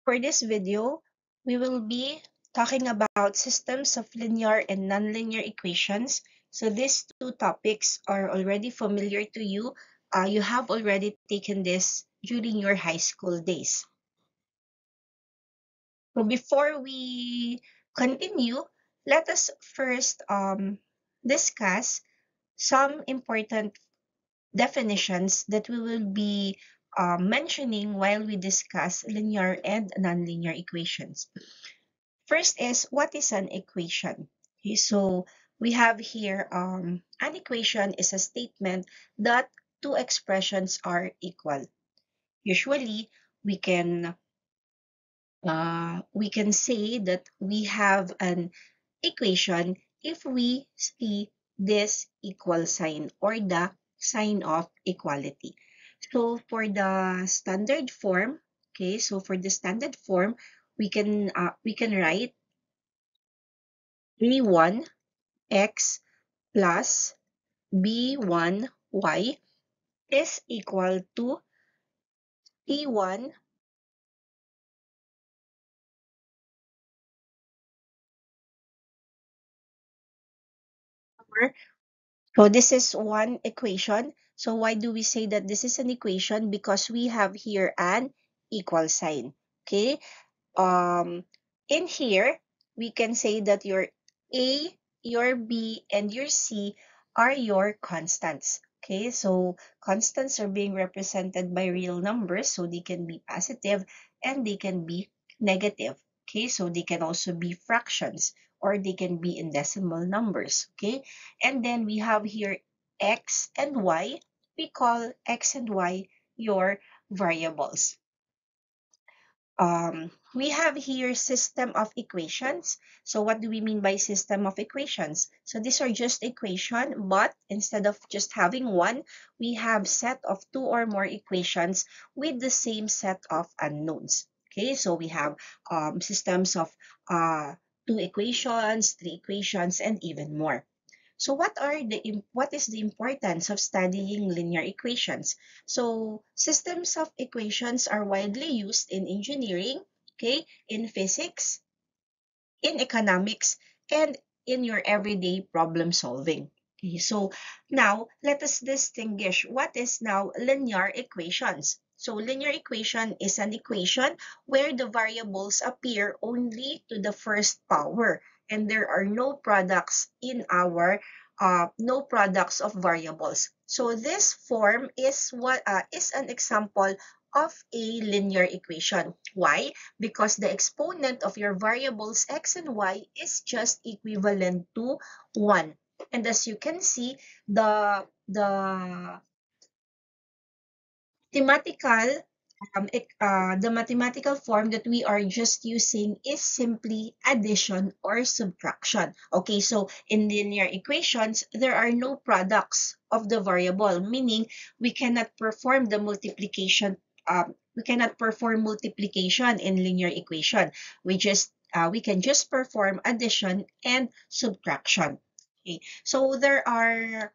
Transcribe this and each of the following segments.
For this video, we will be talking about systems of linear and nonlinear equations. So these two topics are already familiar to you. You have already taken this during your high school days. So before we continue, let us first discuss some important definitions that we will be mentioning while we discuss linear and nonlinear equations. First is, what is an equation? Okay, so we have here an equation is a statement that two expressions are equal. Usually, we can say that we have an equation if we see this equal sign or the sign of equality. So for the standard form, okay, so for the standard form, we can write b1 x plus b1 y is equal to c1 over. So this is one equation. So why do we say that this is an equation? Because we have here an equal sign. Okay. In here, we can say that your A, your B, and your C are your constants. Okay, so constants are being represented by real numbers, so they can be positive and they can be negative. Okay, so they can also be fractions or they can be in decimal numbers. Okay, and then we have here X and Y. We call X and Y your variables. We have here system of equations. So what do we mean by system of equations? So these are just equation, but instead of just having one, we have set of two or more equations with the same set of unknowns. Okay, so we have systems of two equations, three equations, and even more. So what is the importance of studying linear equations? So systems of equations are widely used in engineering, okay, in physics, in economics, and in your everyday problem solving. Okay, so now let us distinguish what is now linear equations. So linear equation is an equation where the variables appear only to the first power and there are no products in our no products of variables. So this form is what is an example of a linear equation. Why? Because the exponent of your variables x and y is just equivalent to 1. And as you can see, mathematical the mathematical form that we are just using is simply addition or subtraction. Okay, so in linear equations, there are no products of the variable, meaning we cannot perform the multiplication. We cannot perform multiplication in linear equation. We can just perform addition and subtraction. Okay, so there are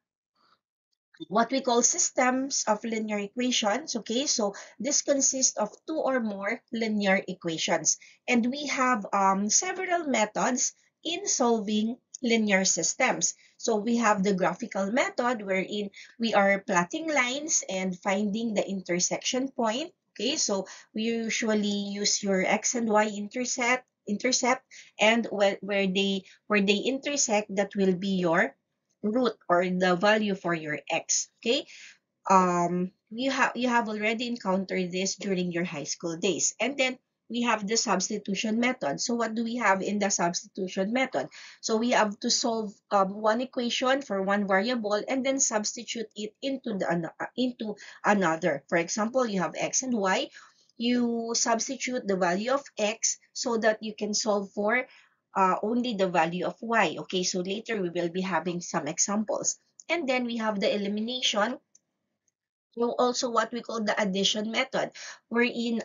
what we call systems of linear equations. Okay, so this consists of two or more linear equations. And we have several methods in solving linear systems. So we have the graphical method wherein we are plotting lines and finding the intersection point. Okay, so we usually use your x and y intercept and where they intersect, that will be your root or the value for your x. Okay, you have already encountered this during your high school days. And then we have the substitution method. So what do we have in the substitution method? So we have to solve one equation for one variable and then substitute it into another. For example, you have x and y. You substitute the value of x so that you can solve for only the value of y. Okay, so later we will be having some examples. And then we have the elimination, also what we call the addition method, wherein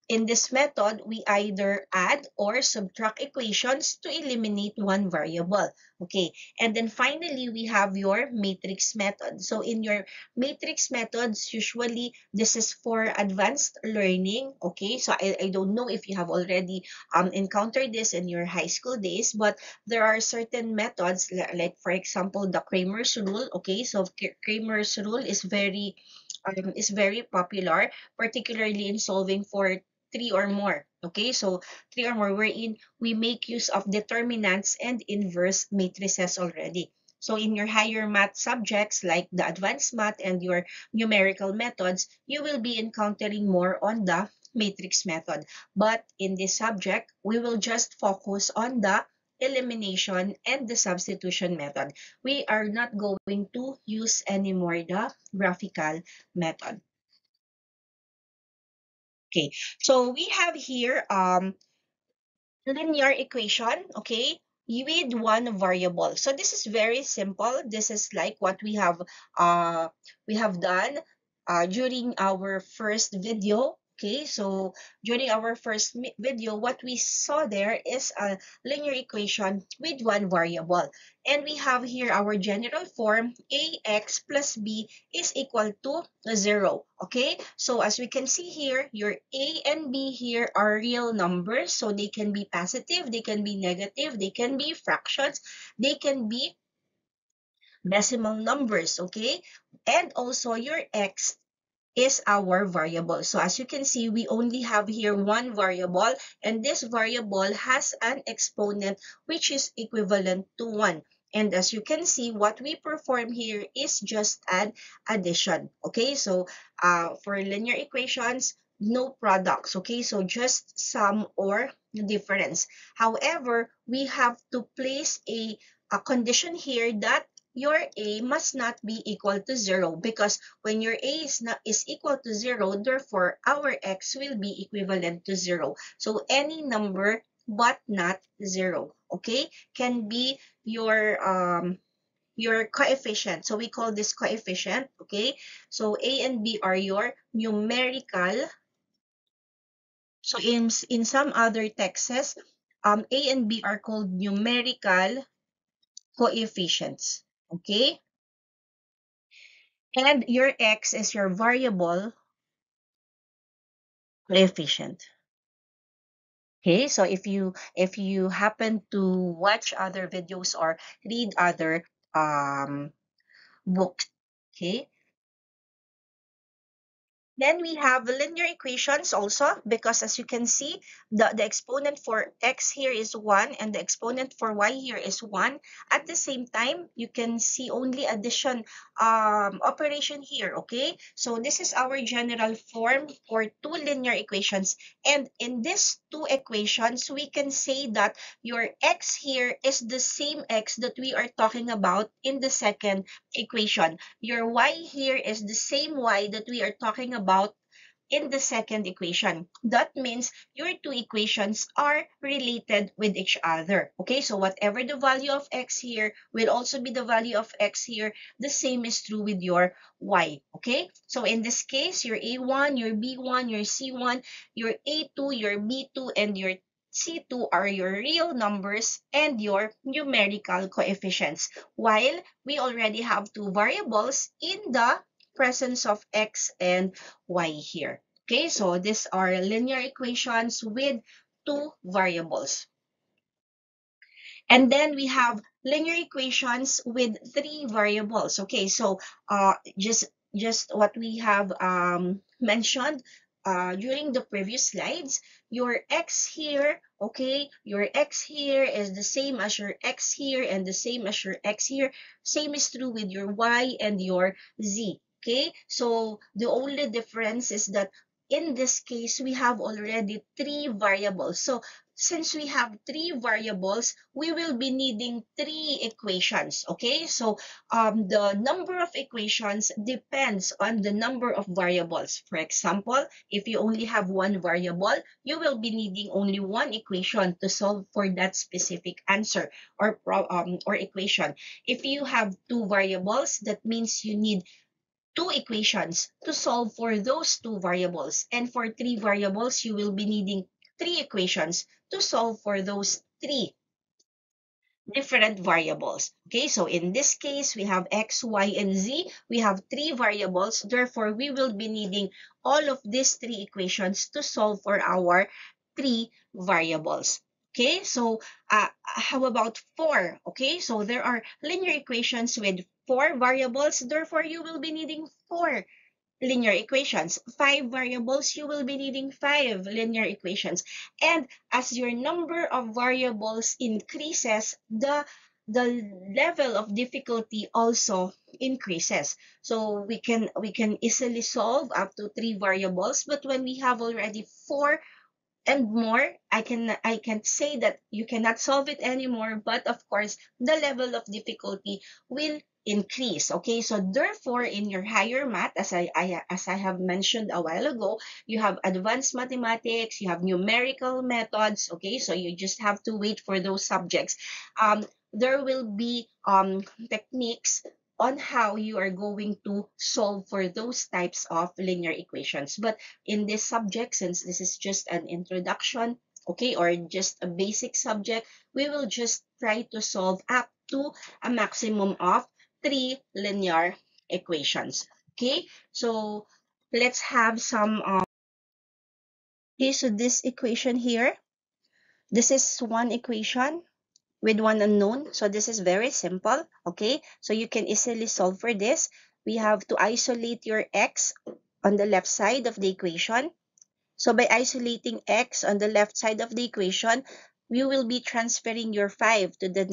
in this method, we either add or subtract equations to eliminate one variable. Okay, and then finally, we have your matrix method. So in your matrix methods, usually this is for advanced learning. Okay, so I don't know if you have already encountered this in your high school days, but there are certain methods, like for example, the Cramer's rule. Okay, so Cramer's rule is very popular, particularly in solving for three or more. Okay, so three or more, wherein we make use of determinants and inverse matrices already. So in your higher math subjects like the advanced math and your numerical methods, you will be encountering more on the matrix method. But in this subject, we will just focus on the elimination and the substitution method. We are not going to use anymore the graphical method. Okay, so we have here linear equation, okay, with one variable. So this is very simple. This is like what we have done during our first video. Okay, so during our first video, what we saw there is a linear equation with one variable. And we have here our general form, ax plus b is equal to 0. Okay, so as we can see here, your a and b here are real numbers. So they can be positive, they can be negative, they can be fractions, they can be decimal numbers. Okay, and also your x is our variable. So as you can see, we only have here one variable, and this variable has an exponent which is equivalent to 1. And as you can see, what we perform here is just an addition. Okay, so for linear equations, no products. Okay, so just sum or difference. However, we have to place a condition here that your a must not be equal to 0, because when your a is equal to 0, therefore our x will be equivalent to 0. So any number but not 0, okay, can be your coefficient. So we call this coefficient, okay? So a and b are your numerical. So in some other texts, a and b are called numerical coefficients, okay? And your x is your variable coefficient. Okay, so if you happen to watch other videos or read other books, okay, then we have linear equations also, because as you can see, the exponent for x here is 1 and the exponent for y here is 1. At the same time, you can see only addition operation here, okay? So this is our general form for two linear equations. And in these two equations, we can say that your x here is the same x that we are talking about in the second equation. Your y here is the same y that we are talking about in the second equation. That means your two equations are related with each other. Okay, so whatever the value of x here will also be the value of x here. The same is true with your y. Okay, so in this case, your a1, your b1, your c1, your a2, your b2, and your C2 are your real numbers and your numerical coefficients, while we already have two variables in the presence of x and y here. Okay, so these are linear equations with two variables. And then we have linear equations with three variables. Okay, so just what we have mentioned during the previous slides, your x here, okay, your x here is the same as your x here and the same as your x here. Same is true with your y and your z. Okay, so the only difference is that in this case, we have already three variables. So since we have three variables, we will be needing three equations, okay? So the number of equations depends on the number of variables. For example, if you only have one variable, you will be needing only one equation to solve for that specific answer or equation. If you have two variables, that means you need two equations to solve for those two variables. And for three variables, you will be needing three equations to solve for those three different variables. Okay, so in this case, we have x, y, and z. We have three variables. Therefore, we will be needing all of these three equations to solve for our three variables. Okay, so how about four? Okay, so there are linear equations with four variables. Therefore, you will be needing four linear equations. Five variables, you will be needing five linear equations. And as your number of variables increases, the level of difficulty also increases. So we can easily solve up to three variables, but when we have already four and more, I can say that you cannot solve it anymore, but of course the level of difficulty will increase. Okay, so therefore in your higher math, as I have mentioned a while ago, you have advanced mathematics, you have numerical methods. Okay, so you just have to wait for those subjects. There will be techniques on how you are going to solve for those types of linear equations. But in this subject, since this is just an introduction, okay, or just a basic subject, we will just try to solve up to a maximum of three linear equations. Okay, so let's have some. Okay, so this equation here, this is one equation with one unknown. So this is very simple. Okay, so you can easily solve for this. We have to isolate your x on the left side of the equation. So by isolating x on the left side of the equation, we will be transferring your 5 to the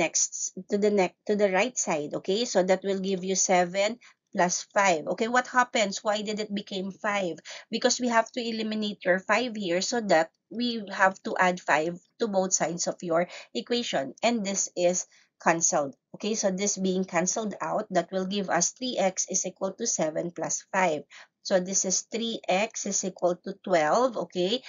right side. Okay, so that will give you 7 plus 5. Okay, what happens? Why did it become 5? Because we have to eliminate your 5 here, so that we have to add 5 to both sides of your equation, and this is cancelled. Okay, so this being cancelled out, that will give us 3x is equal to 7 plus 5. So this is 3x is equal to 12, okay?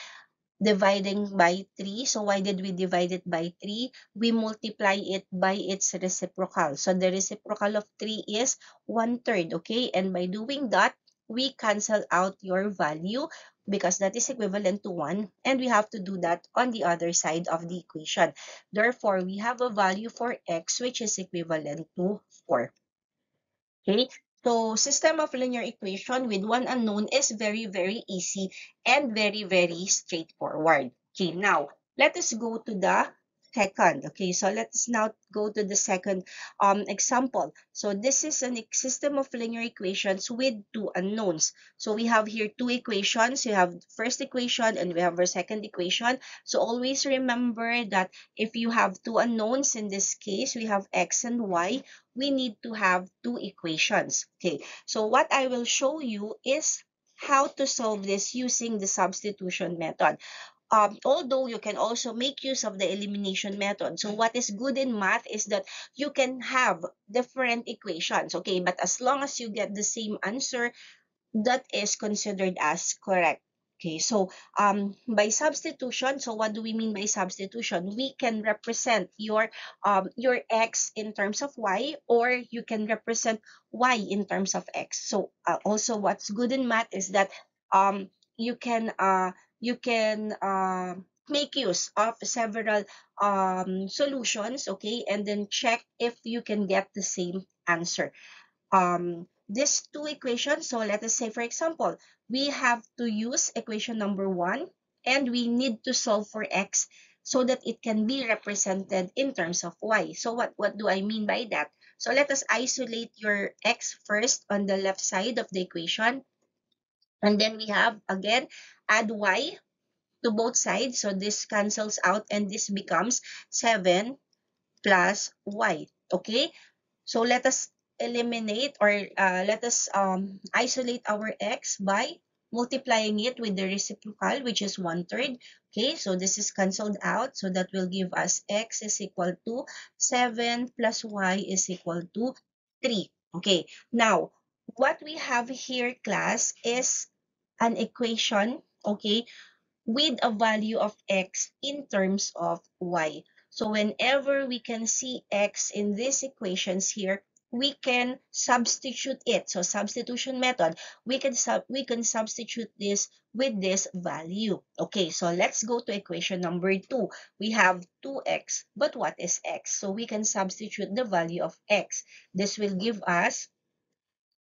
Dividing by 3. So why did we divide it by 3? We multiply it by its reciprocal. So the reciprocal of 3 is 1/3, okay? And by doing that, we cancel out your value because that is equivalent to 1. And we have to do that on the other side of the equation. Therefore, we have a value for x which is equivalent to 4. Okay, so system of linear equation with one unknown is very, very easy and very, very straightforward. Okay, now let us go to the second. Okay, so let's now go to the second example. So this is a system of linear equations with two unknowns. So we have here two equations. We have first equation and we have our second equation. So always remember that if you have two unknowns, in this case, we have x and y, we need to have two equations. Okay, so what I will show you is how to solve this using the substitution method. Although you can also make use of the elimination method. So what is good in math is that you can have different equations, okay? But as long as you get the same answer, that is considered as correct. Okay, so by substitution, so what do we mean by substitution? We can represent your x in terms of y, or you can represent y in terms of x. So also what's good in math is that um you can make use of several solutions, okay, and then check if you can get the same answer. These two equations, so let us say for example, we have to use equation number 1 and we need to solve for x so that it can be represented in terms of y. So what do I mean by that? So let us isolate your x first on the left side of the equation, and then we have again add y to both sides, so this cancels out and this becomes 7 plus y. Okay, so let us eliminate, or let us isolate our x by multiplying it with the reciprocal, which is 1/3. Okay, so this is cancelled out. So that will give us x is equal to 7 plus y is equal to 3. Okay, now what we have here, class, is an equation, okay, with a value of x in terms of y. So whenever we can see x in these equations here, we can substitute it. So substitution method, we can substitute this with this value. Okay, so let's go to equation number 2. We have 2x, but what is x? So we can substitute the value of x. This will give us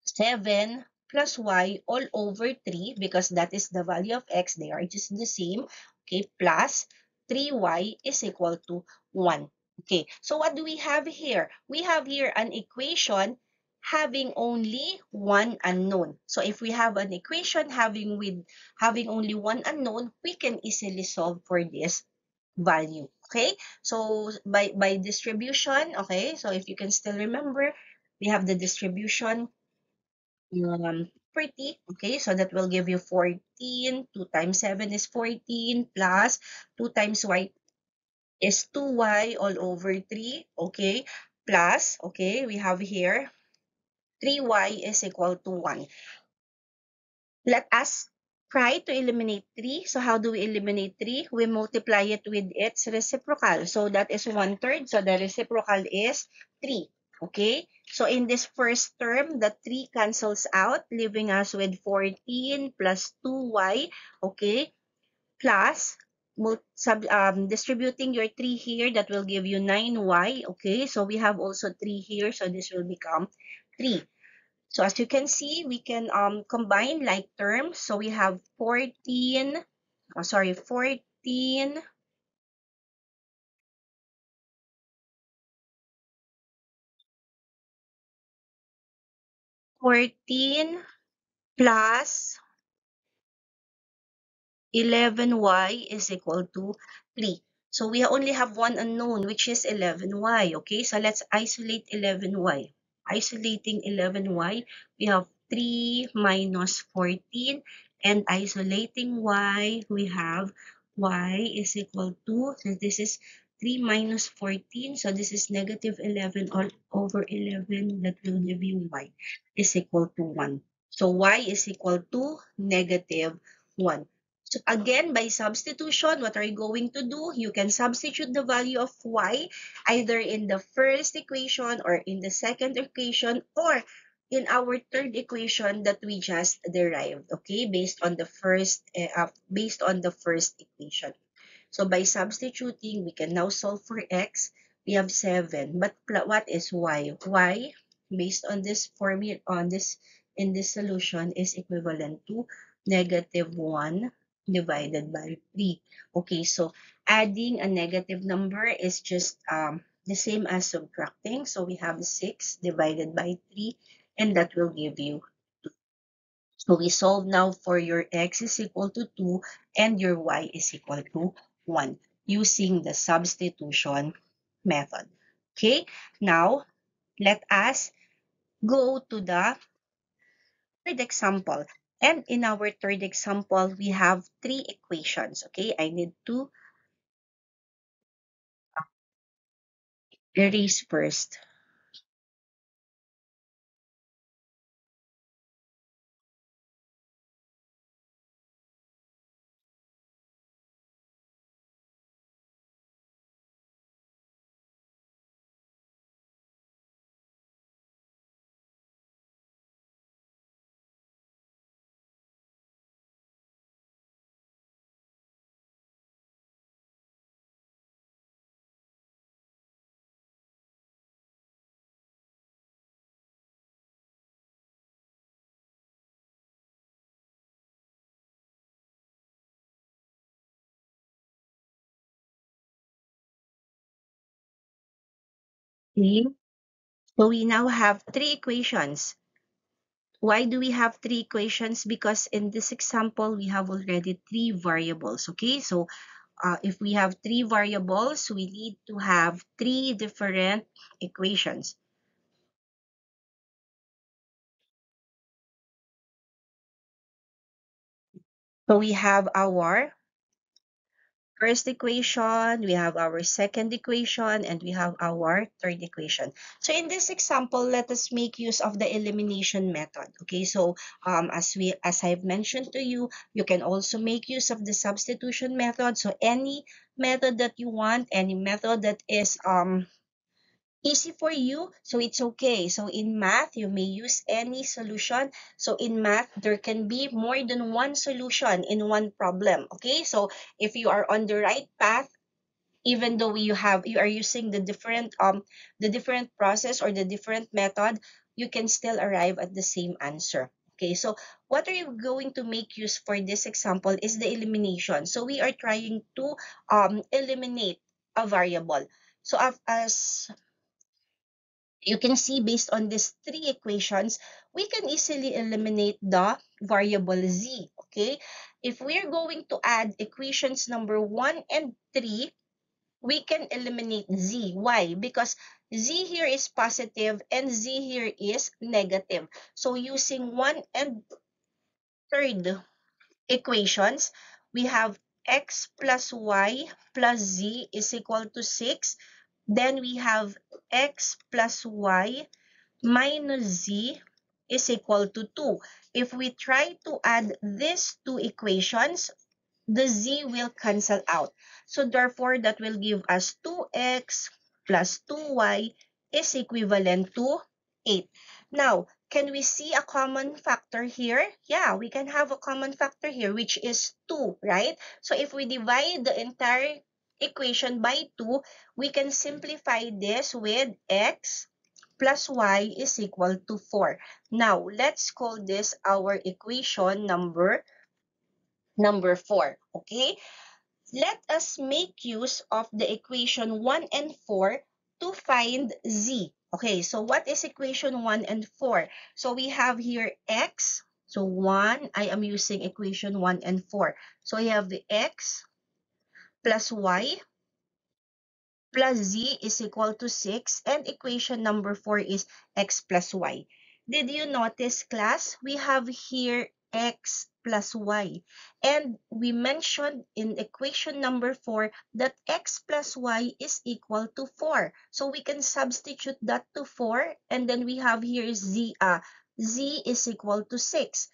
7 plus y all over 3 because that is the value of x. They are just the same. Okay, plus 3y is equal to 1. Okay, so what do we have here? We have here an equation having only one unknown. So if we have an equation having only one unknown, we can easily solve for this value. Okay, so by distribution, okay, so if you can still remember, we have the distribution pretty. Okay, so that will give you 14. 2 times 7 is 14 plus 2 times y is 2y all over 3. Okay, plus, okay, we have here 3y is equal to 1. Let us try to eliminate 3. So how do we eliminate 3? We multiply it with its reciprocal. So that is 1/3. So the reciprocal is 3. Okay? So in this first term, the 3 cancels out, leaving us with 14 plus 2y. Okay? Plus, distributing your 3 here, that will give you 9y. Okay? So we have also 3 here. So this will become 3. So as you can see, we can combine like terms. So we have 14, 14 plus 11y is equal to 3. So we only have one unknown, which is 11y. Okay, so let's isolate 11y. Isolating 11y, we have 3 minus 14. And isolating y, we have y is equal to, since this is 3 minus 14, so this is negative 11 all over 11. That will give you y is equal to 1. So y is equal to negative 1. So again, by substitution, what are you going to do? You can substitute the value of y either in the first equation or in the second equation or in our third equation that we just derived, okay, based on the first equation. So by substituting, we can now solve for x. We have 7, but what is y? Y, based on this formula, in this solution, is equivalent to negative 1 divided by 3. Okay, so adding a negative number is just the same as subtracting. So we have 6 divided by 3, and that will give you. So we solve now for your x is equal to 2 and your y is equal to 1 using the substitution method. Okay, now let us go to the third example. And in our third example, we have three equations. Okay, I need to erase first. Okay, so we now have three equations. Why do we have three equations? Because in this example, we have already three variables. Okay, so if we have three variables, we need to have three different equations. So we have our first equation, we have our second equation, and we have our third equation. So in this example, let us make use of the elimination method. Okay, so as I've mentioned to you, you can also make use of the substitution method. So any method that you want, any method that is easy for you, so it's okay. So in math, you may use any solution. So in math, there can be more than one solution in one problem. Okay, so if you are on the right path, even though you are using the different process or the different method, you can still arrive at the same answer. Okay, so what are you going to make use for this example is the elimination. So we are trying to eliminate a variable. So as you can see, based on these three equations, we can easily eliminate the variable z. Okay, if we're going to add equations number 1 and 3, we can eliminate z. Why? Because z here is positive and z here is negative. So using 1 and 3rd equations, we have x plus y plus z is equal to 6. Then we have x plus y minus z is equal to 2. If we try to add these two equations, the z will cancel out. So therefore, that will give us 2x plus 2y is equivalent to 8. Now, can we see a common factor here? Yeah, we can have a common factor here, which is 2, right? So if we divide the entire equation by 2, we can simplify this with x plus y is equal to 4. Now, let's call this our equation number 4. Okay, let us make use of the equation 1 and 4 to find z. Okay, so what is equation 1 and 4? So we have here x. So 1, I am using equation 1 and 4. So I have the x plus y plus z is equal to 6, and equation number 4 is x plus y. Did you notice, class? We have here x plus y. And we mentioned in equation number 4 that x plus y is equal to 4. So we can substitute that to 4, and then we have here z is equal to 6,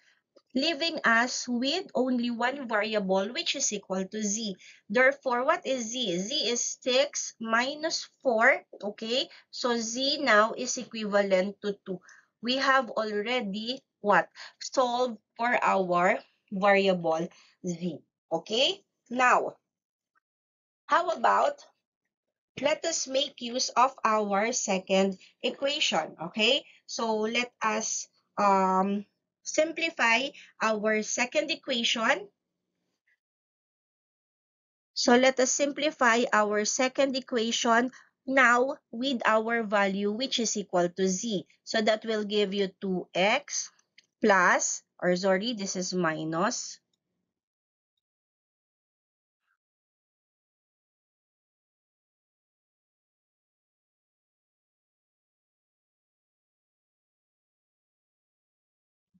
leaving us with only one variable, which is equal to z. Therefore, what is z? Z is 6 minus 4, okay? So z now is equivalent to 2. We have already what? Solved for our variable z, okay? Now, how about let us make use of our second equation, okay? So let us simplify our second equation. So let us simplify our second equation now with our value, which is equal to z. So that will give you 2x plus, or sorry, this is minus,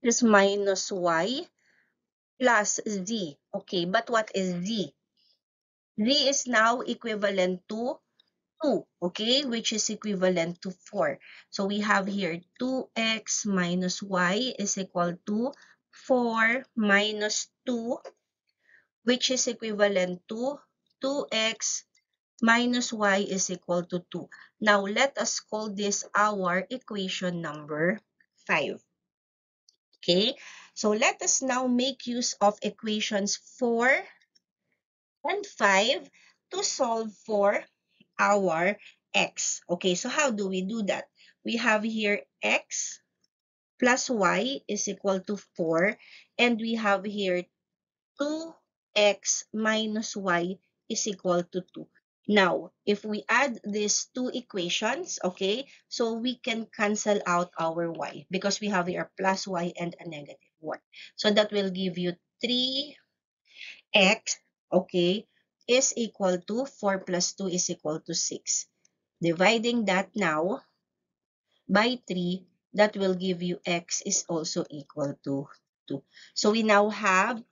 this minus y plus z. Okay, but what is z? Z is now equivalent to 2, okay, which is equivalent to 4. So we have here 2x minus y is equal to 4 minus 2, which is equivalent to 2x minus y is equal to 2. Now, let us call this our equation number 5. Okay, so let us now make use of equations 4 and 5 to solve for our x. Okay, so how do we do that? We have here x plus y is equal to 4, and we have here 2x minus y is equal to 2. Now, if we add these two equations, okay, so we can cancel out our y because we have here plus y and a negative 1. So that will give you 3x, okay, is equal to 4 plus 2 is equal to 6. Dividing that now by 3, that will give you x is also equal to 2. So we now have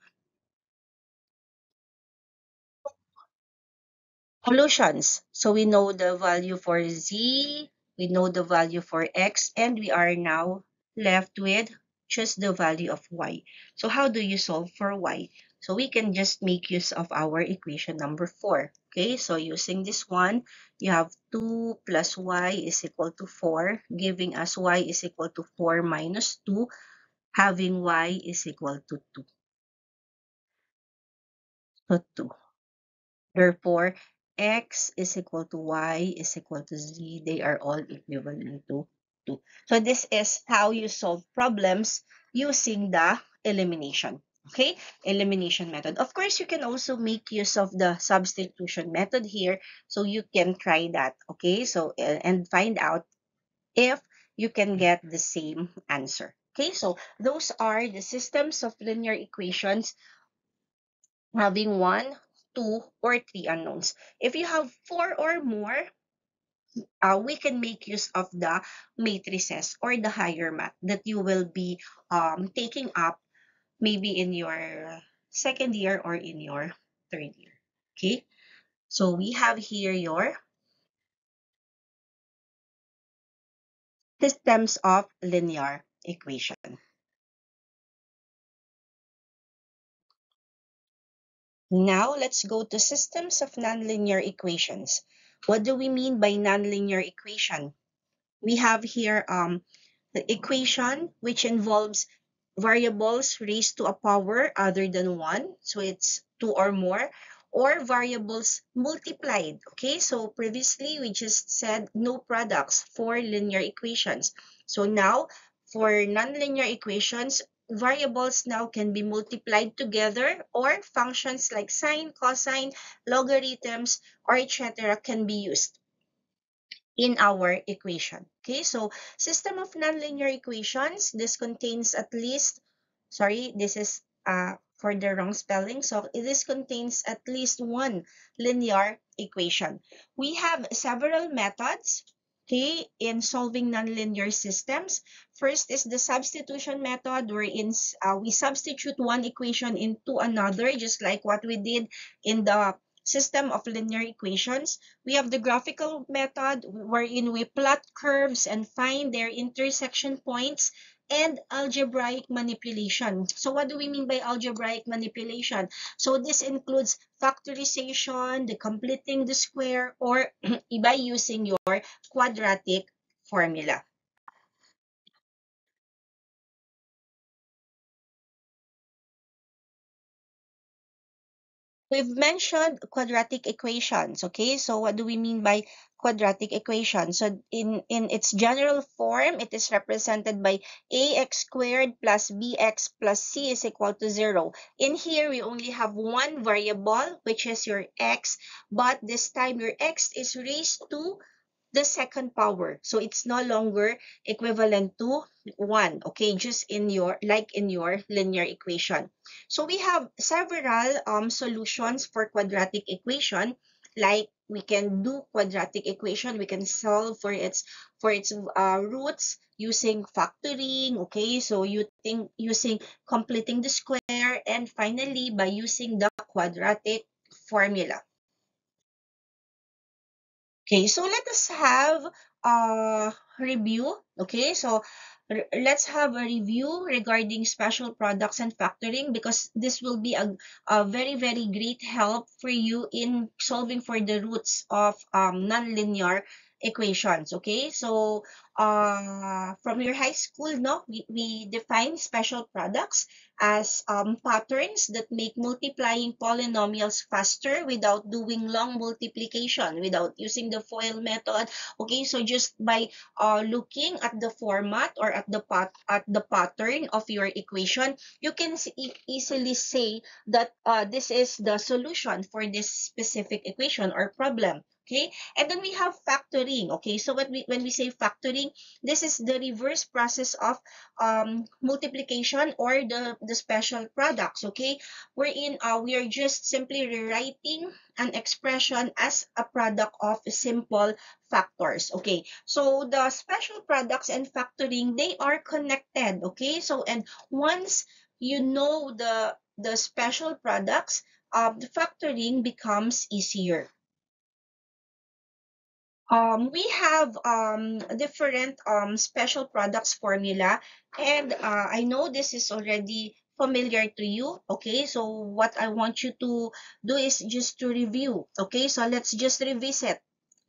solutions. So we know the value for z, we know the value for x, and we are now left with just the value of y. So how do you solve for y? So we can just make use of our equation number 4. Okay, so using this one, you have 2 plus y is equal to 4, giving us y is equal to 4 minus 2, having y is equal to 2. So 2. Therefore, x is equal to y is equal to z. They are all equivalent to 2. So this is how you solve problems using the elimination. Okay, elimination method. Of course, you can also make use of the substitution method here. So you can try that. Okay, so and find out if you can get the same answer. Okay, so those are the systems of linear equations having one, two, or three unknowns. If you have four or more, we can make use of the matrices or the higher math that you will be taking up maybe in your second year or in your third year. Okay, so we have here your systems of linear equation. Now let's go to systems of nonlinear equations. What do we mean by nonlinear equation? We have here the equation which involves variables raised to a power other than 1, so it's 2 or more, or variables multiplied. Okay, so previously we just said no products for linear equations. So now for nonlinear equations, variables now can be multiplied together, or functions like sine, cosine, logarithms, or etc. can be used in our equation. Okay, so system of nonlinear equations, this contains at least, sorry, this is for the wrong spelling. So this contains at least one linear equation. We have several methods, okay, in solving nonlinear systems. First is the substitution method, wherein we substitute one equation into another, just like what we did in the system of linear equations. We have the graphical method, wherein we plot curves and find their intersection points, and algebraic manipulation. So what do we mean by algebraic manipulation? So this includes factorization, the completing the square, or by using your quadratic formula. We've mentioned quadratic equations, okay? So what do we mean by quadratic equation? So in its general form, it is represented by ax squared plus bx plus c is equal to 0. In here, we only have one variable, which is your x, but this time your x is raised to the second power. So it's no longer equivalent to 1, okay? Just in your, like in your linear equation. So we have several solutions for quadratic equation. Like we can do quadratic equation, we can solve for its roots using factoring, okay? So you think using completing the square, and finally by using the quadratic formula. Okay, so let us have a review. Okay, so let's have a review regarding special products and factoring, because this will be a very, very great help for you in solving for the roots of nonlinear equations. Okay, so from your high school, no, we define special products as patterns that make multiplying polynomials faster without doing long multiplication, without using the FOIL method. Okay, so just by looking at the format or at the pattern of your equation, you can easily say that this is the solution for this specific equation or problem. Okay, and then we have factoring. Okay, so when we say factoring, this is the reverse process of multiplication or the special products, okay, wherein we are just simply rewriting an expression as a product of simple factors. Okay, so the special products and factoring, they are connected. Okay, so and once you know the special products, the factoring becomes easier. We have different special products formula, and I know this is already familiar to you? Okay, so what I want you to do is just to review. Okay, so let's just revisit.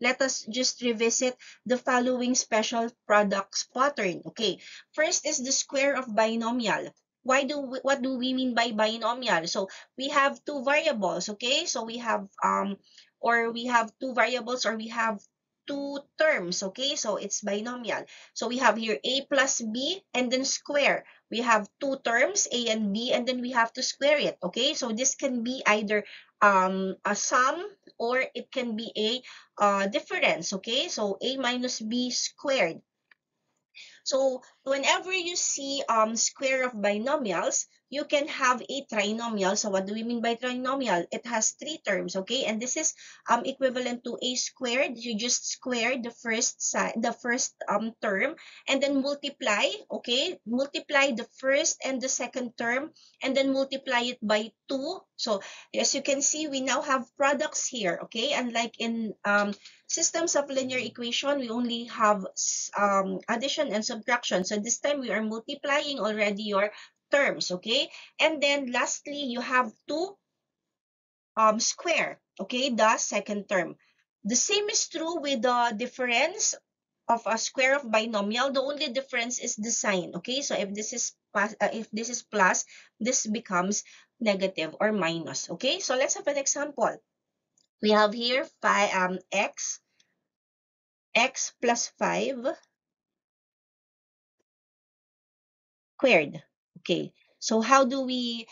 Let us just revisit the following special products pattern. Okay, first is the square of binomial. What do we mean by binomial? So we have two variables. Okay, so we have we have two variables, or we have two terms. Okay, so it's binomial. So we have here a plus b and then square. We have two terms, a and b, and then we have to square it. Okay, so this can be either a sum, or it can be a difference. Okay, so a minus b squared. So whenever you see square of binomials, you can have a trinomial. So what do we mean by trinomial? It has three terms, okay? And this is equivalent to a squared. You just square the first side, the first term, and then multiply, okay? Multiply the first and the second term, and then multiply it by 2. So as you can see, we now have products here, okay? Unlike in systems of linear equation, we only have addition and subtraction. So this time we are multiplying already your terms, okay? And then lastly, you have to square, okay, the second term. The same is true with the difference of a square of binomial. The only difference is the sign, okay? So if this is plus, this becomes negative or minus, okay? So let's have an example. We have here x plus 5 squared. Okay, so how do we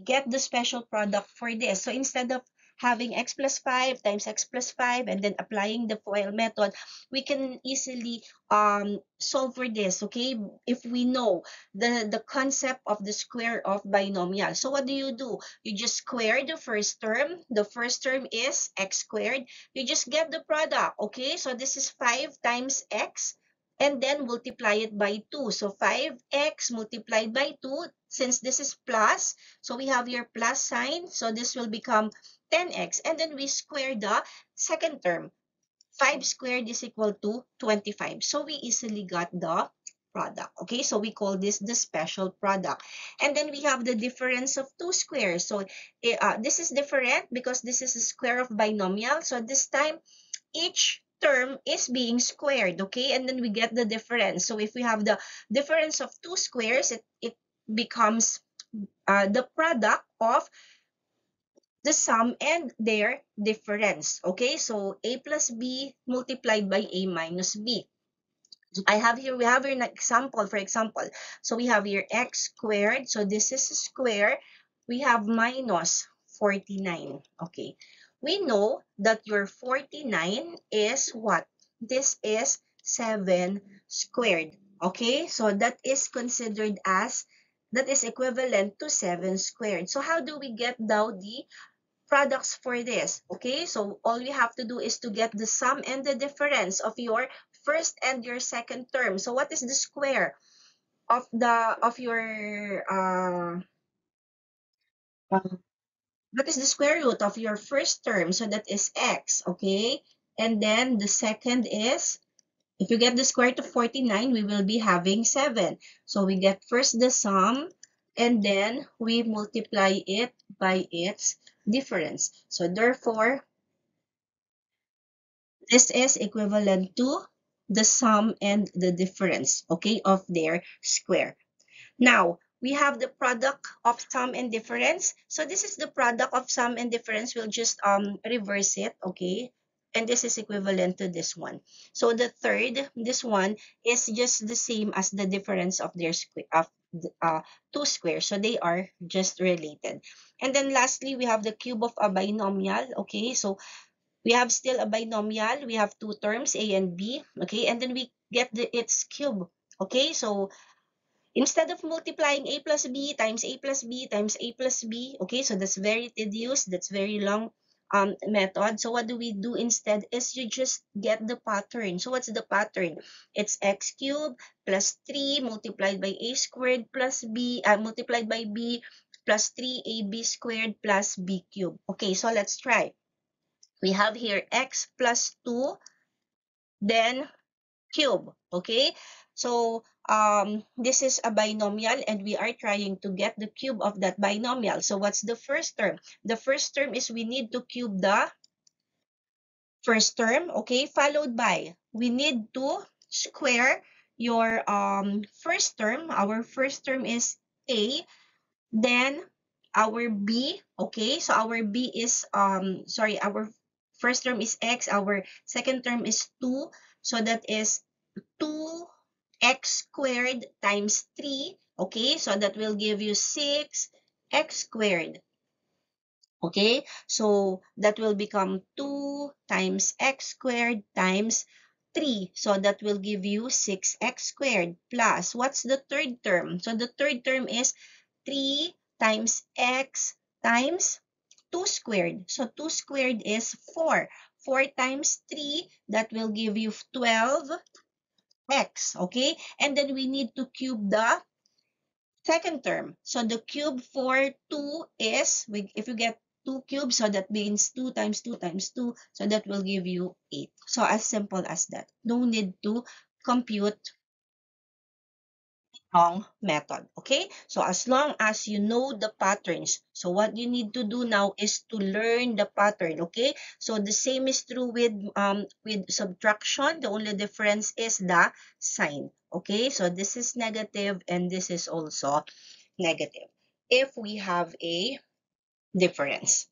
get the special product for this? So instead of having x plus 5 times x plus 5 and then applying the FOIL method, we can easily solve for this, okay, if we know the concept of the square of binomial. So what do? You just square the first term. The first term is x squared. You just get the product, okay? So this is 5 times x, and then multiply it by 2. So 5x multiplied by 2, since this is plus, so we have your plus sign, so this will become 10x, and then we square the second term. 5 squared is equal to 25. So we easily got the product. Okay, so we call this the special product. And then we have the difference of two squares. So this is different because this is a square of binomial. So this time, each term is being squared, okay? And then we get the difference. So if we have the difference of two squares, it becomes the product of the sum and their difference, okay? So a plus b multiplied by a minus b. We have here an example, for example. So we have here x squared. So this is a square. We have minus 49. Okay. We know that your 49 is what? This is 7 squared. Okay. So that is considered as, that is equivalent to 7 squared. So how do we get now the products for this? Okay, so all we have to do is to get the sum and the difference of your first and your second term. So what is the square of your what is the square root of your first term? So that is x, okay? And then the second is, if you get the square root of 49, we will be having 7. So we get first the sum, and then we multiply it by its difference. So therefore, this is equivalent to the sum and the difference, okay, of their square. Now, we have the product of sum and difference. So this is the product of sum and difference. We'll just reverse it, okay? And this is equivalent to this one. So the third, this one, is just the same as the difference of their square, of two squares. So they are just related. And then lastly, we have the cube of a binomial, okay? So we have still a binomial. We have two terms, a and b, okay? And then we get its cube, okay? So instead of multiplying a plus b times a plus b times a plus b, okay, so that's very tedious, that's very long method. So what do we do instead is you just get the pattern. So what's the pattern? It's x cubed plus 3 multiplied by a squared plus b, multiplied by b plus 3ab squared plus b cubed. Okay, so let's try. We have here x plus 2, then cube, okay? So this is a binomial and we are trying to get the cube of that binomial. So what's the first term? The first term is we need to cube the first term, okay, followed by we need to square your first term. Our first term is a, then our b, okay, so our b is our first term is x, our second term is 2, so that is 2x squared times 3, okay, so that will give you 6x squared. Okay, so that will become 2 times x squared times 3. So that will give you 6x squared plus, what's the third term? So the third term is 3 times x times 2 squared. So 2 squared is 4. 4 times 3, that will give you 12x. Okay, and then we need to cube the second term. So the cube for 2 is, if you get 2 cubes, so that means 2 times 2 times 2, so that will give you 8. So as simple as that. No need to compute long method, okay? So as long as you know the patterns, so what you need to do now is to learn the pattern, okay? So the same is true with subtraction. The only difference is the sign, okay? So this is negative and this is also negative if we have a difference.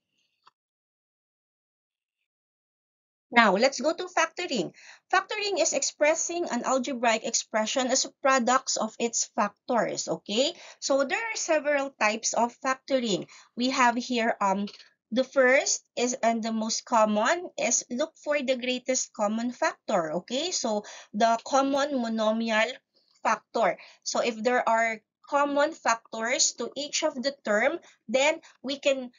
Now, let's go to factoring. Factoring is expressing an algebraic expression as products of its factors, okay? So there are several types of factoring. We have here the first is, and the most common is, look for the greatest common factor, okay? So the common monomial factor. So if there are common factors to each of the term, then we can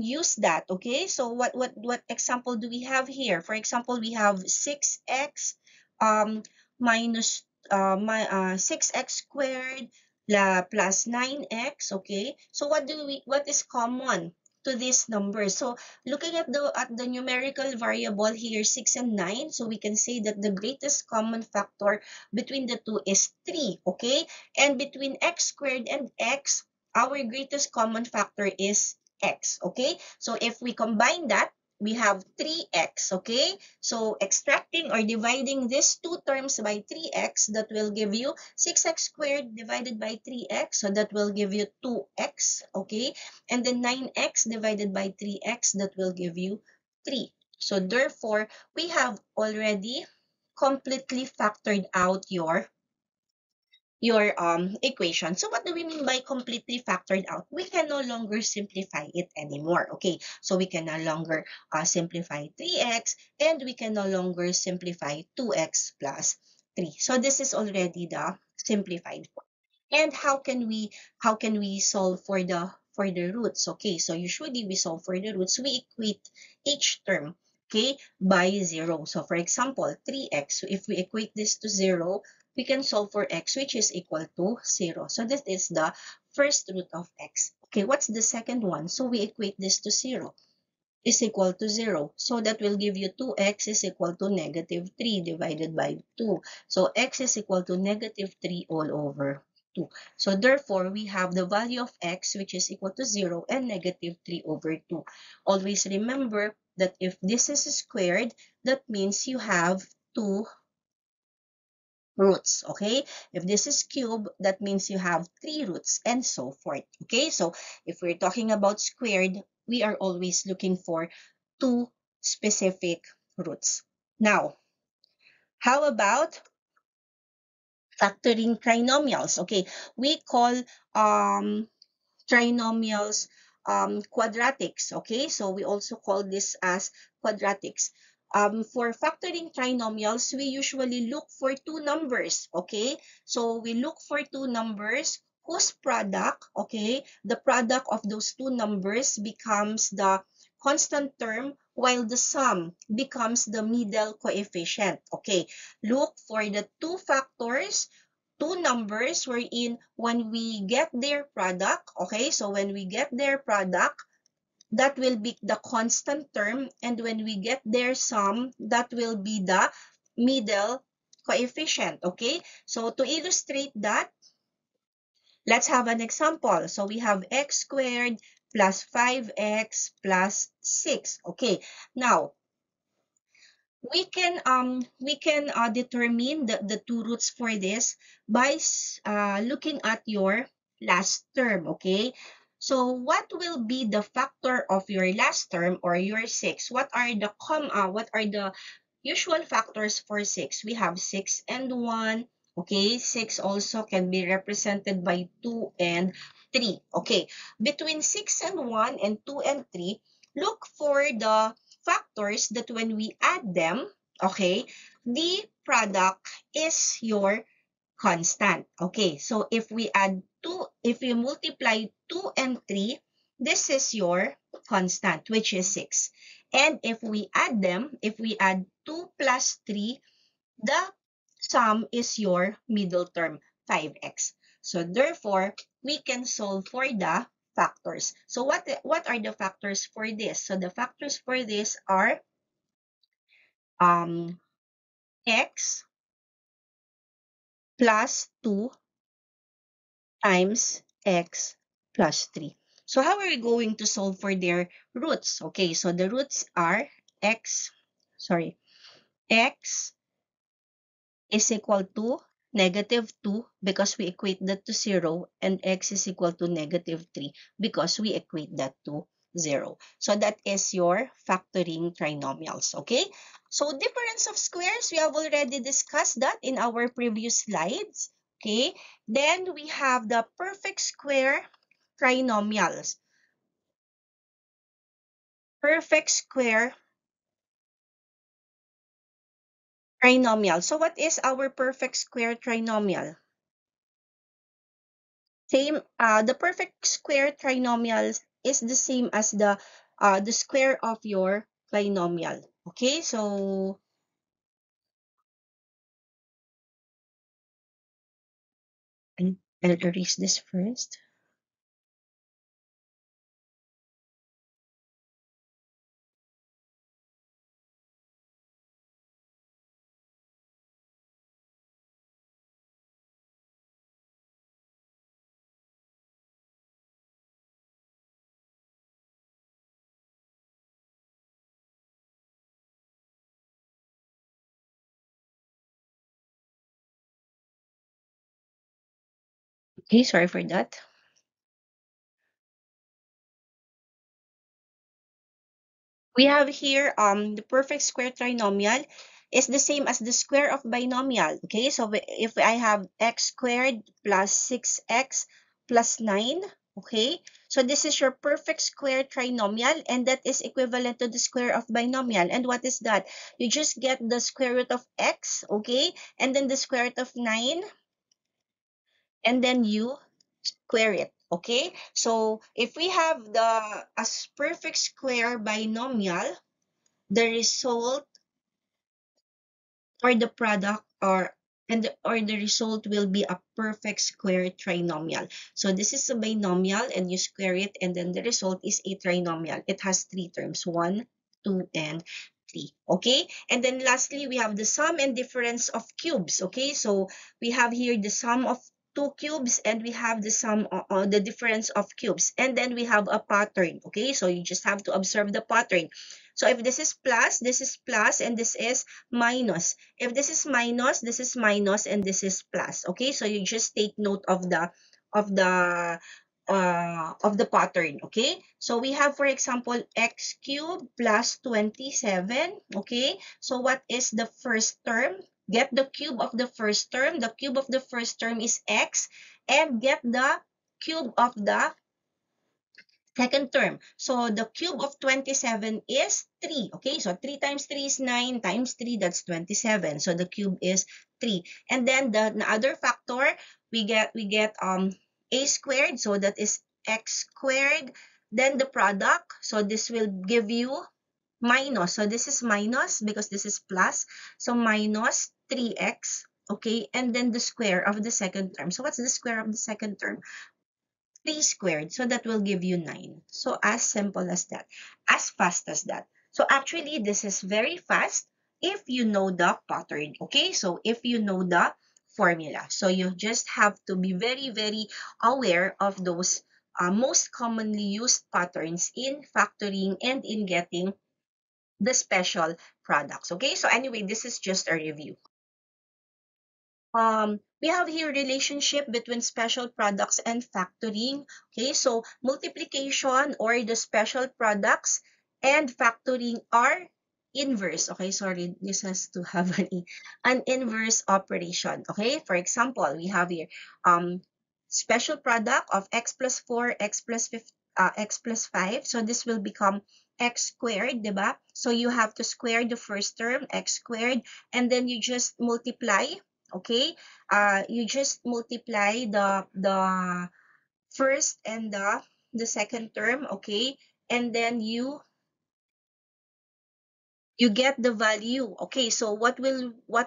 use that, okay? So what example do we have here? For example, we have 6x minus 6x squared plus 9x, okay? So what is common to this number? So looking at the numerical variable here, 6 and 9, so we can say that the greatest common factor between the two is 3, okay? And between x squared and x, our greatest common factor is x, okay? So if we combine that, we have 3x, okay? So extracting or dividing these two terms by 3x, that will give you 6x squared divided by 3x, so that will give you 2x, okay? And then 9x divided by 3x, that will give you 3. So therefore, we have already completely factored out your equation. So what do we mean by completely factored out? We can no longer simplify it anymore. Okay, so we can no longer simplify 3x, and we can no longer simplify 2x plus 3. So this is already the simplified form. And how can we solve for the roots? Okay, so usually we solve for the roots, we equate each term, okay, by 0. So for example, 3x, so if we equate this to 0, we can solve for x, which is equal to 0. So this is the first root of x. Okay, what's the second one? So we equate this to 0 is equal to 0. So that will give you 2x is equal to negative 3 divided by 2. So x is equal to negative 3 all over 2. So therefore, we have the value of x, which is equal to 0 and negative 3 over 2. Always remember that if this is squared, that means you have 2 roots, okay? If this is cube, that means you have 3 roots, and so forth, okay? So if we're talking about squared, we are always looking for 2 specific roots. Now, how about factoring trinomials? Okay, we call trinomials quadratics, okay? So we also call this as quadratics. For factoring trinomials, we usually look for two numbers, okay? So we look for two numbers whose product, okay, the product of those two numbers becomes the constant term, while the sum becomes the middle coefficient, okay? Look for the two factors, two numbers wherein when we get their product, okay, so when we get their product, that will be the constant term, and when we get their sum, that will be the middle coefficient, okay? So to illustrate that, let's have an example. So we have x squared plus 5x plus 6. Okay, now we can determine the two roots for this by looking at your last term. Okay, so what will be the factor of your last term or your 6? What are the usual factors for 6? We have 6 and 1. Okay, 6 also can be represented by 2 and 3. Okay, between 6 and 1 and 2 and 3, look for the factors that when we add them, okay, the product is your constant. Okay, so if we add 2, if we multiply 2 and 3, this is your constant, which is 6. And if we add them, if we add 2 plus 3, the sum is your middle term, 5x. So therefore, we can solve for the factors. So what are the factors for this? So the factors for this are x plus 2 times x plus 3. So how are we going to solve for their roots? Okay, so the roots are x is equal to negative 2 because we equate that to 0, and x is equal to negative 3 because we equate that to 0. So that is your factoring trinomials, okay? So difference of squares, we have already discussed that in our previous slides, okay? Then we have the perfect square trinomials. Perfect square trinomial. So what is our perfect square trinomial? Same, the perfect square trinomial is the same as the square of your binomial. Okay, so I'll erase this first. Okay, sorry for that. We have here the perfect square trinomial is the same as the square of binomial. Okay, so if I have x squared plus 6x plus 9, okay, so this is your perfect square trinomial, and that is equivalent to the square of binomial. And what is that? You just get the square root of x, okay, and then the square root of 9, and then you square it. Okay, so if we have the as perfect square binomial, the result or the product or the result will be a perfect square trinomial. So this is a binomial and you square it, and then the result is a trinomial. It has 3 terms, 1, 2, and 3. Okay, and then lastly we have the sum and difference of cubes. Okay, so we have here the sum of 2 cubes, and we have the sum the difference of cubes, and then we have a pattern. Okay, so you just have to observe the pattern. So if this is plus, and this is minus. If this is minus, and this is plus. Okay, so you just take note of the of the pattern. Okay, so we have, for example, x cubed plus 27. Okay, so what is the first term? Get the cube of the first term. The cube of the first term is x, and get the cube of the second term. So the cube of 27 is 3. Okay, so 3 times 3 is 9, times 3, that's 27. So the cube is 3. And then the other factor, we get a squared, so that is x squared. Then the product, so this will give you minus. So this is minus because this is plus. So minus 3x. Okay, and then the square of the second term. So what's the square of the second term? 3 squared. So that will give you 9. So as simple as that. As fast as that. So actually, this is very fast. if you know the pattern. Okay, so if you know the formula. So you just have to be very, very aware of those most commonly used patterns in factoring and in getting the special products. Okay, so anyway, this is just a review. We have here relationship between special products and factoring. Okay, so multiplication or the special products and factoring are inverse. Okay, sorry, this has to have an inverse operation. Okay, for example, we have here special product of x plus 4, x plus 5. So this will become x squared, diba? So you have to square the first term, x squared, and then you just multiply. Okay, you just multiply the first and the second term. Okay, and then you get the value. Okay, so what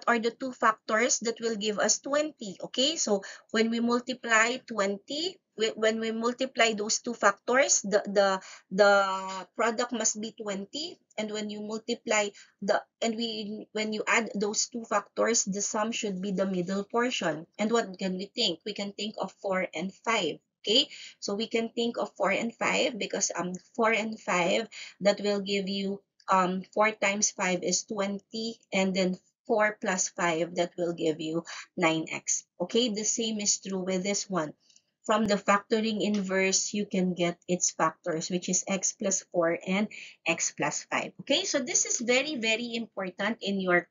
are the two factors that will give us 20? Okay, so when we multiply 20, when we multiply those two factors, the product must be 20, and when you multiply when you add those two factors, the sum should be the middle portion. And what can we think? We can think of 4 and 5. Okay, so we can think of 4 and 5 because 4 and 5, that will give you 4 times 5 is 20, and then 4 plus 5, that will give you 9x. Okay, the same is true with this one. From the factoring inverse, you can get its factors, which is x plus 4 and x plus 5. Okay, so this is very, very important in your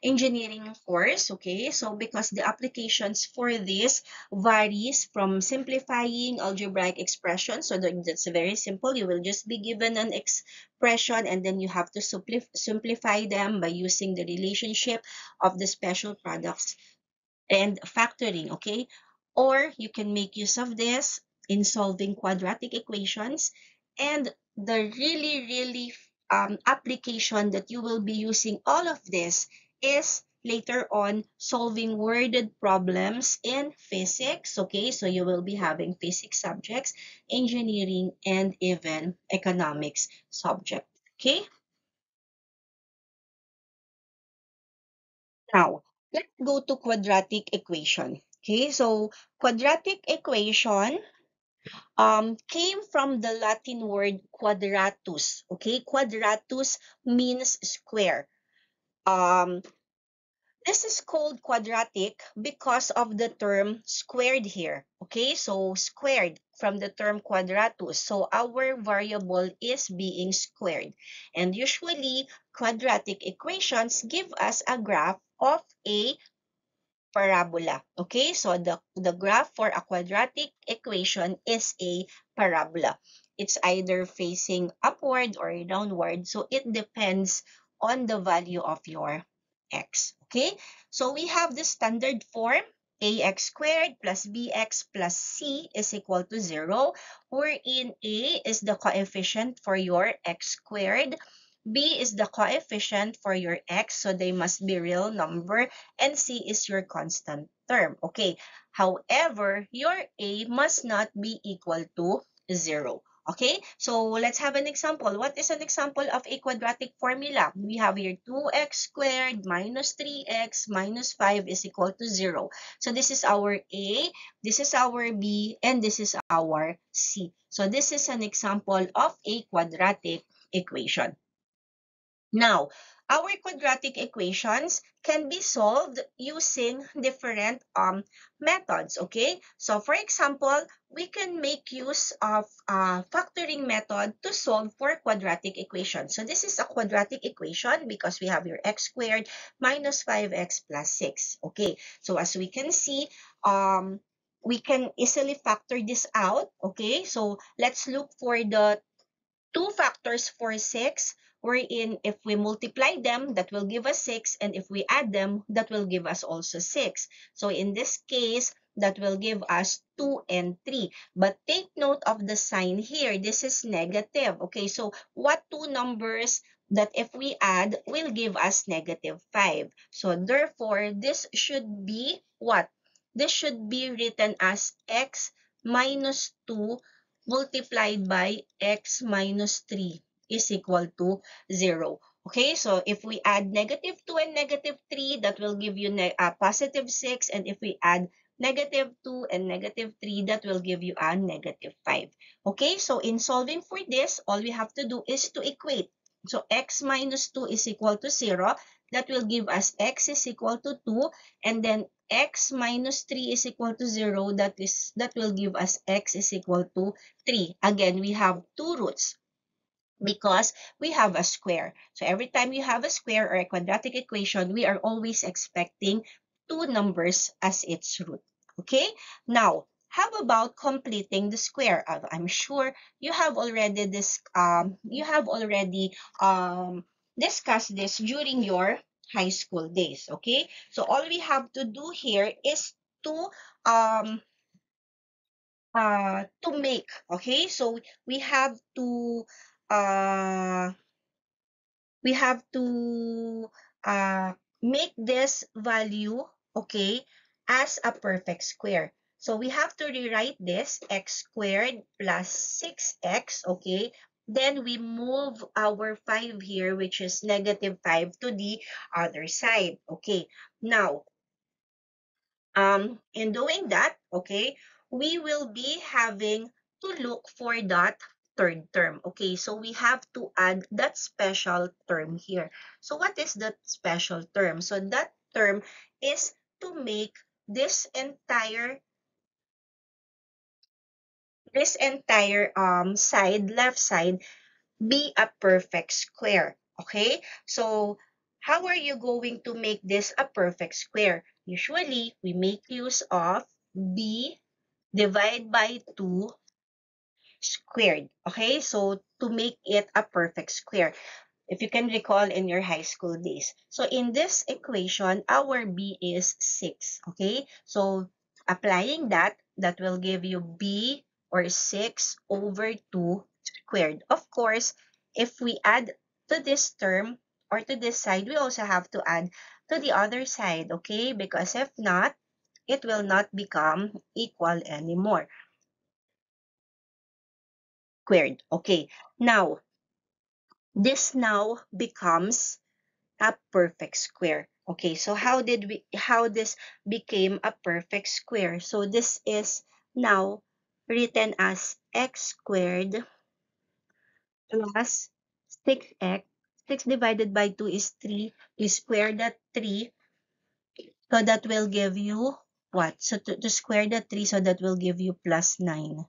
engineering course. Okay, so because the applications for this varies from simplifying algebraic expressions, so that's very simple. You will just be given an expression and then you have to simplify them by using the relationship of the special products and factoring. Okay, or you can make use of this in solving quadratic equations. And the really, really application that you will be using all of this is later on solving worded problems in physics. Okay, so you will be having physics subjects, engineering, and even economics subject. Okay, now let's go to quadratic equation. Okay, so quadratic equation came from the Latin word quadratus. Okay, quadratus means square. Um, this is called quadratic because of the term squared here. Okay, so squared from the term quadratus. So our variable is being squared. And usually, quadratic equations give us a graph of a parabola. Okay, so the graph for a quadratic equation is a parabola. It's either facing upward or downward, so it depends on the value of your x. Okay, so we have the standard form, ax squared plus bx plus c is equal to 0, wherein a is the coefficient for your x squared, b is the coefficient for your x, so they must be real number, and c is your constant term. Okay, however, your a must not be equal to 0. Okay, so let's have an example. What is an example of a quadratic formula? We have here 2x squared minus 3x minus 5 is equal to 0. So this is our a, this is our b, and this is our c. So this is an example of a quadratic equation. Now, our quadratic equations can be solved using different methods, okay? So, for example, we can make use of factoring method to solve for quadratic equations. So, this is a quadratic equation because we have your x squared minus 5x plus 6, okay? So, as we can see, we can easily factor this out, okay? So, let's look for the two factors for 6, wherein if we multiply them, that will give us 6, and if we add them, that will give us also 6. So in this case, that will give us 2 and 3. But take note of the sign here. This is negative. Okay, so what two numbers that if we add will give us negative 5? So therefore, this should be what? This should be written as x minus 2 multiplied by x minus 3 is equal to 0. Okay, so if we add -2 and -3, that will give you +6. And if we add -2 and -3, that will give you a -5. Okay, so in solving for this, all we have to do is to equate. So x minus 2 is equal to 0. That will give us x is equal to 2. And then x minus 3 is equal to 0. That will give us x is equal to 3. Again, we have two roots, because we have a square. So every time you have a square or a quadratic equation, we are always expecting two numbers as its root. Okay? Now, how about completing the square? I'm sure you have already discussed this during your high school days. Okay? So all we have to do here is to um make. Okay? So we have to uh we have to make this value, okay, as a perfect square. So we have to rewrite this x squared plus 6x, okay? Then we move our 5 here, which is -5, to the other side, okay? Now, in doing that, okay, we will be having to look for that third term. Okay, so we have to add that special term here. So what is that special term? So that term is to make this entire left side, be a perfect square. Okay, so how are you going to make this a perfect square? Usually we make use of b divide by 2 squared. Okay, so to make it a perfect square, if you can recall in your high school days. So in this equation, our b is 6. Okay, so applying that, that will give you b, or 6 over 2 squared. Of course, if we add to this term or to this side, we also have to add to the other side, okay? Because if not, it will not become equal anymore. Squared. Okay. Now, this now becomes a perfect square. Okay, so how this became a perfect square? So this is now written as x squared plus 6x. 6 divided by 2 is 3. We square that 3, so that will give you what? So to square that 3, so that will give you plus 9.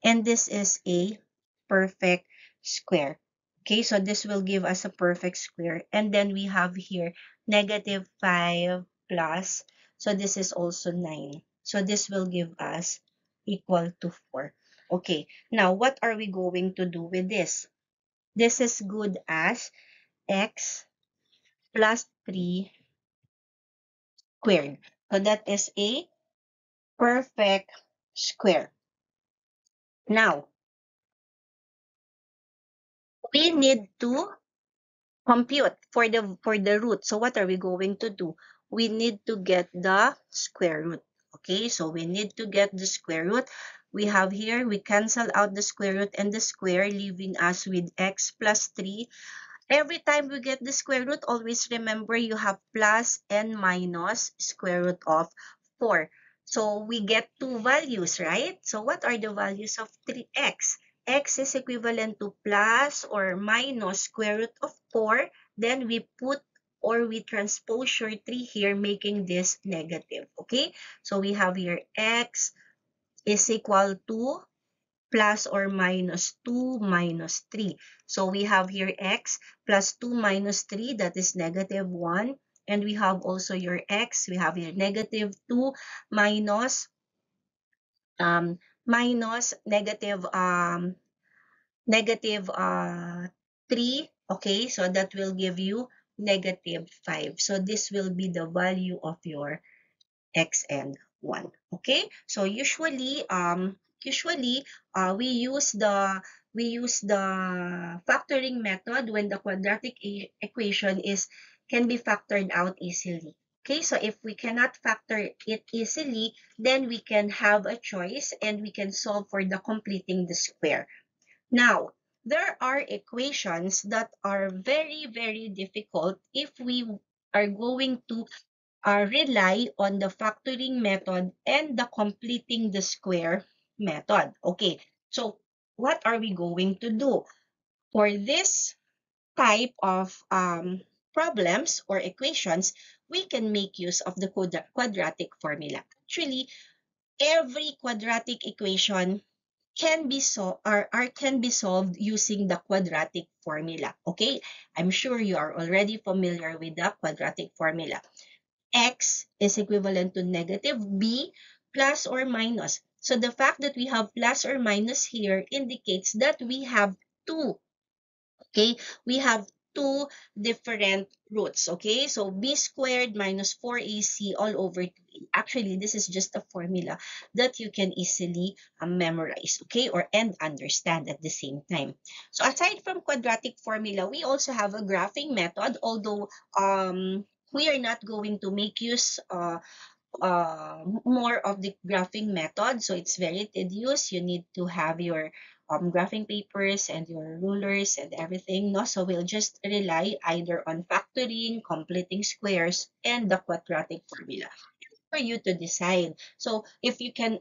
And this is a perfect square. Okay, so this will give us a perfect square. And then we have here -5 plus, so this is also 9. So this will give us equal to 4. Okay, now what are we going to do with this? This is good as x plus 3 squared. So that is a perfect square. Now, we need to compute for the root. So what are we going to do? We need to get the square root. Okay, so we need to get the square root. We have here, we cancel out the square root and the square, leaving us with x plus 3. Every time we get the square root, always remember you have plus and minus square root of 4. So we get two values, right? So what are the values of 3x? X is equivalent to plus or minus square root of 4. Then we put or we transpose your 3 here, making this negative. Okay? So we have here x is equal to plus or minus 2 minus 3. So we have here x plus 2 minus 3, that is -1. And we have also your x, we have here -2 minus negative 3. Okay, so that will give you -5. So this will be the value of your x and 1. Okay, so usually we use the factoring method when the quadratic equation can be factored out easily. Okay, so if we cannot factor it easily, then we can have a choice and we can solve for the completing the square. Now, there are equations that are very, very difficult if we are going to rely on the factoring method and the completing the square method. Okay, so what are we going to do? For this type of problems or equations, we can make use of the quadratic formula. Actually, every quadratic equation can be can be solved using the quadratic formula. Okay, I'm sure you are already familiar with the quadratic formula. X is equivalent to negative b plus or minus. So the fact that we have plus or minus here indicates that we have two. Okay, we have two different roots. Okay, so b squared minus 4ac all over 2a. Actually, this is just a formula that you can easily memorize, okay, or and understand at the same time. So aside from quadratic formula, we also have a graphing method, although we are not going to make use more of the graphing method. So it's very tedious. You need to have your graphing papers and your rulers and everything. No? So we'll just rely either on factoring, completing squares, and the quadratic formula for you to decide. So if you can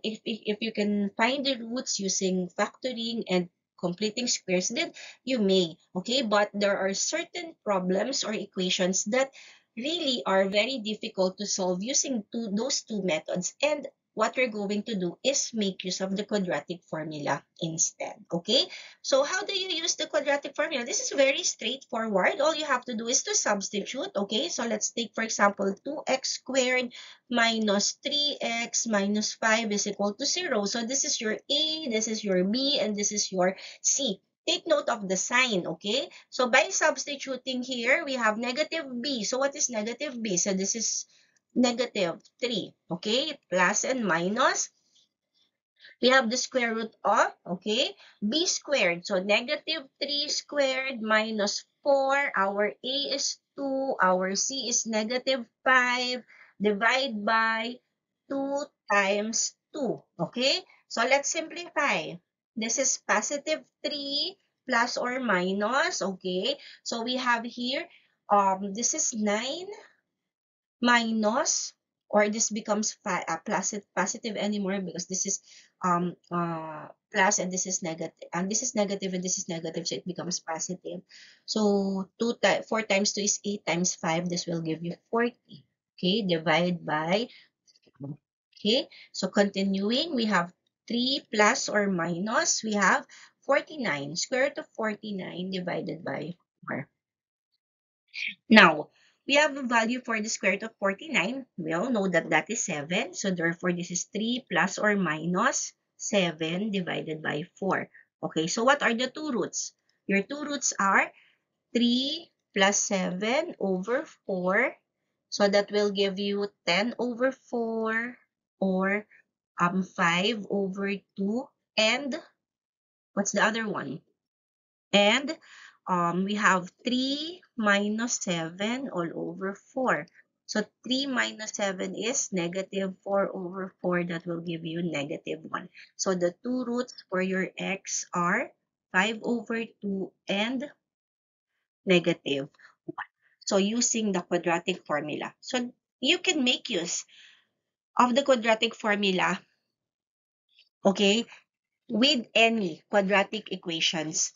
find the roots using factoring and completing squares, then you may, okay? But there are certain problems or equations that really are very difficult to solve using those two methods, and what we're going to do is make use of the quadratic formula instead, okay? So how do you use the quadratic formula? This is very straightforward. All you have to do is to substitute, okay? So let's take, for example, 2x squared minus 3x minus 5 is equal to 0. So this is your A, this is your B, and this is your C. Take note of the sign, okay? So by substituting here, we have negative B. So what is negative B? So this is negative 3, okay? Plus and minus. We have the square root of, okay, b squared. So negative 3 squared minus 4. Our A is 2. Our C is negative 5. Divide by 2 times 2. Okay? So let's simplify. This is positive 3 plus or minus. Okay? So we have here, this is 9 minus, or this becomes positive anymore because this is plus and this is negative, and this is negative and this is negative, so it becomes positive. So 4 times 2 is 8 times 5. This will give you 40. Okay, divide by, okay, so continuing, we have 3 plus or minus, we have 49. Square root of 49 divided by 4. Now, we have a value for the square root of 49. We all know that that is 7. So, therefore, this is 3 plus or minus 7 divided by 4. Okay, so what are the two roots? Your two roots are 3 plus 7 over 4. So, that will give you 10 over 4 or 5 over 2. And what's the other one? And we have 3 minus 7 all over 4. So 3 minus 7 is negative 4 over 4. That will give you negative 1. So the two roots for your x are 5 over 2 and negative 1. So using the quadratic formula. So you can make use of the quadratic formula, okay, with any quadratic equations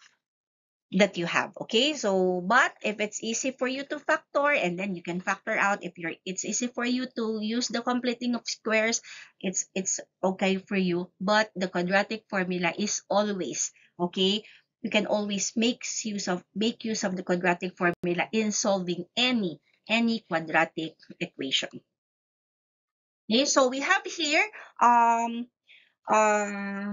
that you have. Okay, so but if it's easy for you to factor, and then you can factor out, if it's easy for you to use the completing of squares, it's okay for you. But the quadratic formula is always okay. You can always make use of the quadratic formula in solving any quadratic equation. Okay, so we have here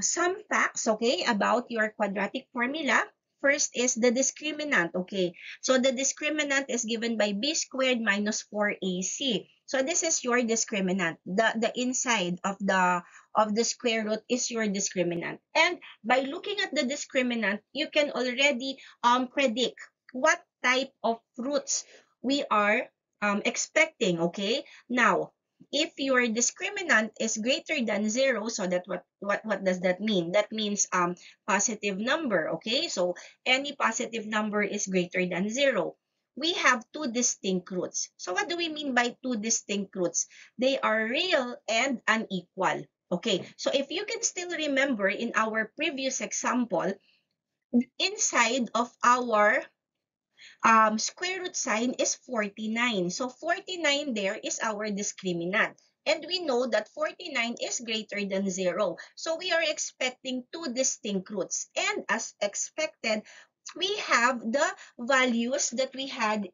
some facts, okay, about your quadratic formula. First is the discriminant, okay. So the discriminant is given by b squared minus 4ac. So this is your discriminant. The inside of the square root is your discriminant. And by looking at the discriminant, you can already predict what type of roots we are expecting, okay. Now, if your discriminant is greater than 0, so that what does that mean? That means positive number, okay? So any positive number is greater than 0. We have two distinct roots. So what do we mean by two distinct roots? They are real and unequal. Okay, so if you can still remember in our previous example, inside of our square root sign is 49. So 49 there is our discriminant. And we know that 49 is greater than 0. So we are expecting two distinct roots. And as expected, we have the values that we had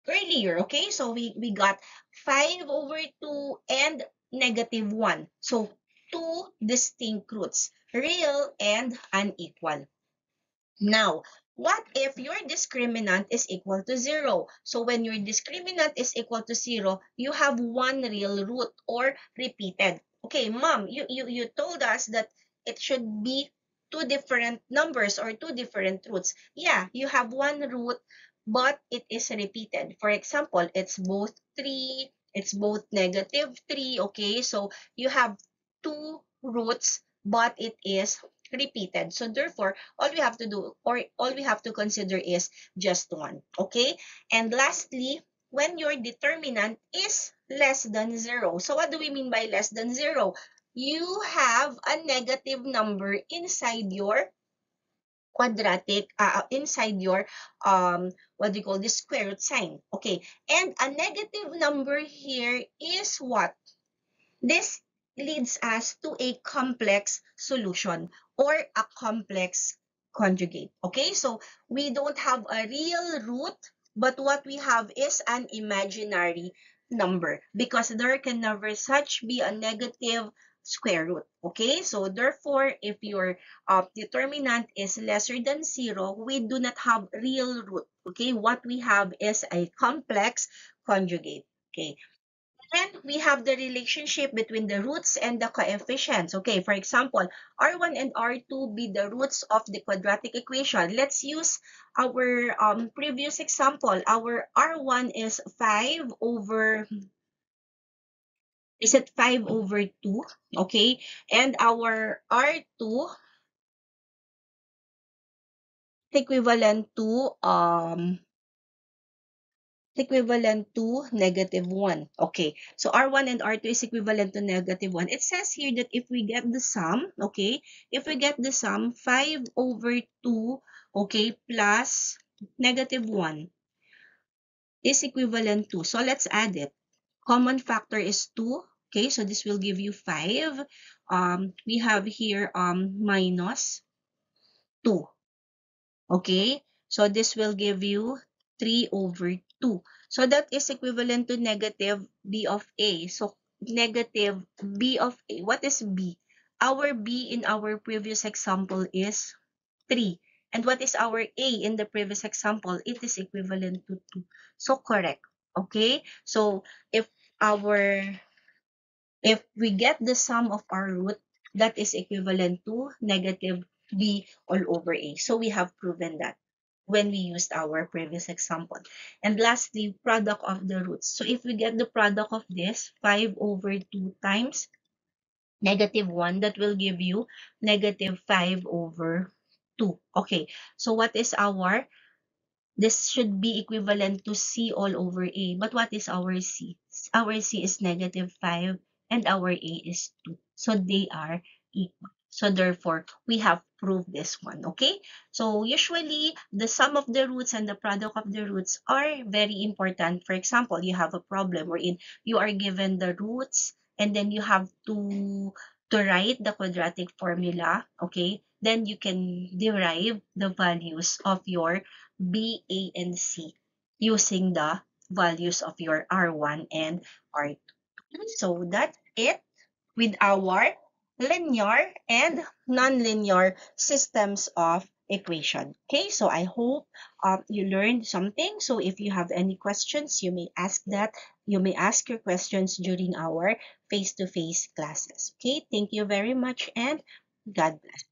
earlier. Okay, so we got 5 over 2 and negative 1. So two distinct roots, real and unequal. Now, what if your discriminant is equal to 0? So when your discriminant is equal to 0, you have one real root or repeated. Okay, mom, you told us that it should be two different numbers or two different roots. Yeah, you have one root, but it is repeated. For example, it's both 3, it's both negative 3, okay? So you have two roots, but it is repeated. So therefore, all we have to do or all we have to consider is just one. Okay? And lastly, when your determinant is less than 0. So what do we mean by less than 0? You have a negative number inside your quadratic, inside your, what do you call this, square root sign. Okay? And a negative number here is what? This leads us to a complex solution or a complex conjugate. Okay, so we don't have a real root, but what we have is an imaginary number because there can never such be a negative square root. Okay, so therefore, if your determinant is lesser than 0, we do not have real root. Okay, what we have is a complex conjugate. Okay, and we have the relationship between the roots and the coefficients. Okay, for example, R1 and R2 be the roots of the quadratic equation. Let's use our previous example. Our R1 is 5 over, is it 5 over 2? Okay, and our R2 equivalent to negative 1. Okay, so R1 and R2 is equivalent to negative 1. It says here that if we get the sum, okay, if we get the sum, 5 over 2, okay, plus negative 1 is equivalent to, so let's add it. Common factor is 2, okay, so this will give you 5. We have here minus 2. Okay, so this will give you 3 over 2. So that is equivalent to negative b of a. So negative b of a. What is b? Our b in our previous example is 3. And what is our a in the previous example? It is equivalent to 2. So correct. Okay, so if our if we get the sum of our root, that is equivalent to negative b all over a. So we have proven that when we used our previous example. And lastly, product of the roots. So if we get the product of this, 5 over 2 times negative 1, that will give you negative 5 over 2. Okay, so what is our, this should be equivalent to C all over A. But what is our C? Our C is negative 5 and our A is 2. So they are equal. So therefore, we have proved this one, okay? So usually, the sum of the roots and the product of the roots are very important. For example, you have a problem wherein you are given the roots and then you have to write the quadratic formula, okay? Then you can derive the values of your B, A, and C using the values of your R1 and R2. So that's it with our linear and nonlinear systems of equation. Okay, so I hope you learned something. So if you have any questions, you may ask that. You may ask your questions during our face-to-face classes. Okay, thank you very much and God bless.